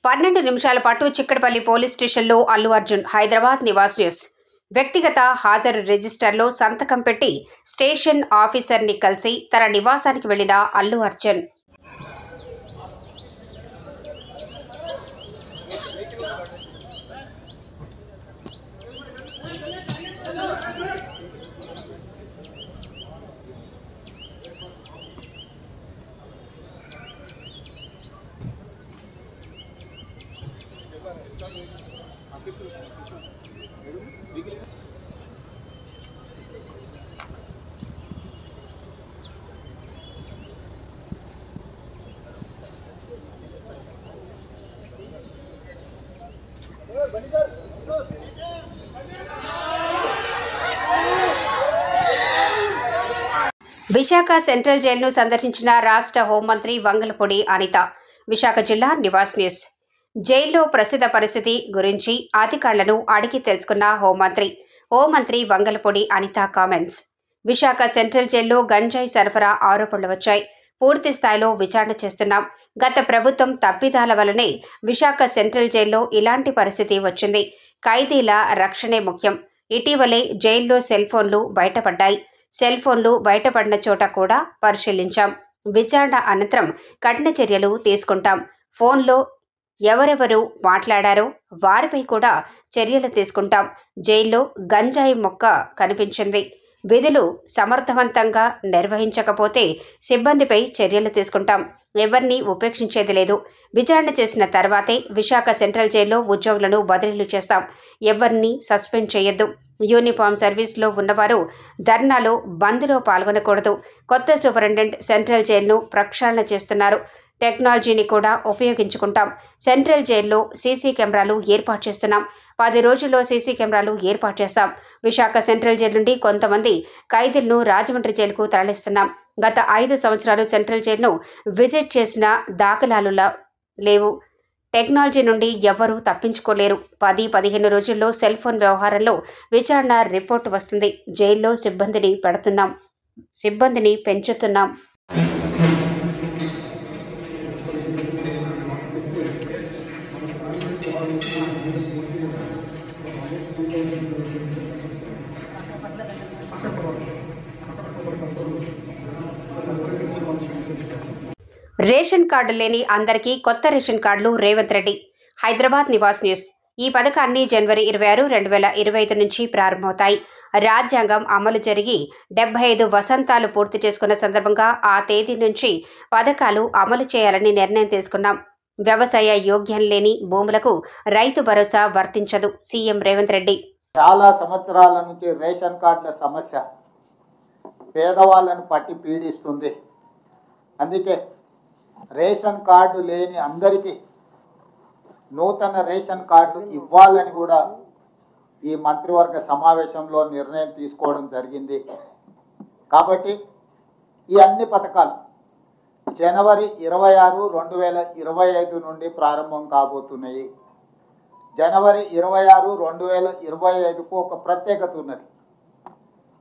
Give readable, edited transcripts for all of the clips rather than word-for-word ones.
12 నిమిషాల పాటు చిక్కడపల్లి పోలీస్ స్టేషన్లో అల్లు అర్జున్ హైదరాబాద్ నివాస్ న్యూస్ వ్యక్తిగత హాజరు రిజిస్టర్లో సంతకం పెట్టి స్టేషన్ ఆఫీసర్ని కలిసి తన నివాసానికి వెళ్లిన అల్లు అర్జున్ విశాఖ సెంట్రల్ జైలును సందర్శించిన రాష్ట్ర హోంమంత్రి వంగలపూడి అనిత విశాఖ జిల్లా నివాస్ న్యూస్ జైల్లో ప్రస్తుత పరిస్థితి గురించి అధికారులను అడిగి తెలుసుకున్న హోంమంత్రి వంగలపూడి అనిత కామెంట్స్ విశాఖ సెంట్రల్ జైల్లో గంజాయి సరఫరా ఆరోపణలు వచ్చాయి. పూర్తి స్థాయిలో విచారణ చేస్తున్నాం. గత ప్రభుత్వం తప్పిదాల వల్లనే విశాఖ సెంట్రల్ జైల్లో ఇలాంటి పరిస్థితి వచ్చింది. ఖైదీల రక్షణే ముఖ్యం. ఇటీవలే జైల్లో సెల్ ఫోన్లు బయటపడ్డాయి. సెల్ ఫోన్లు బయటపడిన చోట కూడా పరిశీలించాం. విచారణ అనంతరం కఠిన చర్యలు తీసుకుంటాం. ఫోన్లో ఎవరెవరు మాట్లాడారో వారిపై కూడా చర్యలు తీసుకుంటాం. జైల్లో గంజాయి మొక్క కనిపించింది. విధులు సమర్థవంతంగా నిర్వహించకపోతే సిబ్బందిపై చర్యలు తీసుకుంటాం. ఎవరిని ఉపేక్షించేది లేదు. విచారణ చేసిన తర్వాతే విశాఖ సెంట్రల్ జైల్లో ఉద్యోగులను బదిలీలు చేస్తాం. ఎవరిని సస్పెండ్ చేయొద్దు. యూనిఫామ్ సర్వీస్లో ఉన్నవారు ధర్నాలో బంద్లో పాల్గొనకూడదు. కొత్త సూపరింటెండెంట్ సెంట్రల్ జైలును ప్రక్షాళన చేస్తున్నారు. టెక్నాలజీని కూడా ఉపయోగించుకుంటాం. సెంట్రల్ జైల్లో సీసీ కెమెరాలు ఏర్పాటు చేస్తున్నాం. 10 రోజుల్లో సీసీ కెమెరాలు ఏర్పాటు చేస్తాం. విశాఖ సెంట్రల్ జైలు నుండి కొంతమంది ఖైదీలను రాజమండ్రి జైలుకు తరలిస్తున్నాం. గత 5 సంవత్సరాలు సెంట్రల్ జైలును విజిట్ చేసిన దాఖలాలు లేవు. టెక్నాలజీ నుండి ఎవ్వరూ తప్పించుకోలేరు. 10-15 రోజుల్లో సెల్ ఫోన్ వ్యవహారంలో విచారణ రిపోర్టు వస్తుంది. జైల్లో సిబ్బందిని పెంచుతున్నాం. రేషన్ కార్డు లేని అందరికీ కొత్త రేషన్ కార్డులు రేవంత్ రెడ్డి హైదరాబాద్ నివాస్ న్యూస్ ఈ పథకాన్ని జనవరి 26, 2025 నుంచి ప్రారంభమవుతాయి. రాజ్యాంగం అమలు జరిగి 75 వసంతాలు పూర్తి చేసుకున్న సందర్భంగా ఆ తేదీ నుంచి పథకాలు అమలు చేయాలని నిర్ణయం తీసుకున్నాం. వ్యవసాయ యోగ్యం లేని భూములకు రైతు భరోసా వర్తించదు. సీఎం రేవంత్ రెడ్డి చాలా సంవత్సరాల నుంచి రేషన్ కార్డుల సమస్య పేదవాళ్ళను పట్టి పీడిస్తుంది. అందుకే రేషన్ కార్డు లేని అందరికీ నూతన రేషన్ కార్డు ఇవ్వాలని కూడా ఈ మంత్రివర్గ సమావేశంలో నిర్ణయం తీసుకోవడం జరిగింది. కాబట్టి ఈ అన్ని పథకాలు జనవరి 26, 2025 నుండి ప్రారంభం కాబోతున్నాయి. జనవరి 26, 2025కు ఒక ప్రత్యేకత ఉన్నది.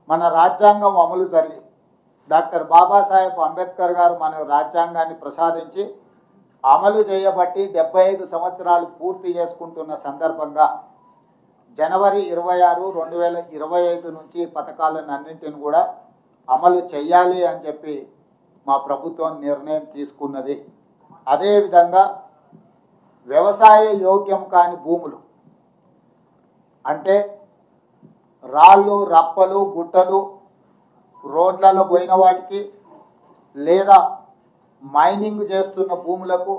మన రాజ్యాంగం అమలు జరిగి డాక్టర్ బాబాసాహెబ్ అంబేద్కర్ గారు మన రాజ్యాంగాన్ని ప్రసాదించి అమలు చేయబట్టి 75 సంవత్సరాలు పూర్తి చేసుకుంటున్న సందర్భంగా జనవరి 26, 2025 నుంచి పథకాలను అన్నింటిని కూడా అమలు చేయాలి అని చెప్పి మా ప్రభుత్వం నిర్ణయం తీసుకున్నది. అదేవిధంగా వ్యవసాయ యోగ్యం కాని భూములు అంటే రాళ్ళు, రప్పలు, గుట్టలు, రోడ్లలో పోయిన వాటికి లేదా మైనింగ్ చేస్తున్న భూములకు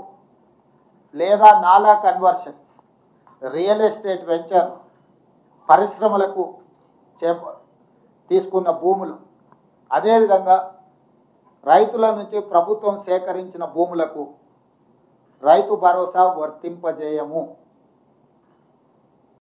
లేదా నాలా కన్వర్షన్, రియల్ ఎస్టేట్ వెంచర్ పరిశ్రమలకు తీసుకున్న భూములు, అదేవిధంగా రైతుల నుంచి ప్రభుత్వం సేకరించిన భూములకు రైతు భరోసా వర్తింపజేయము.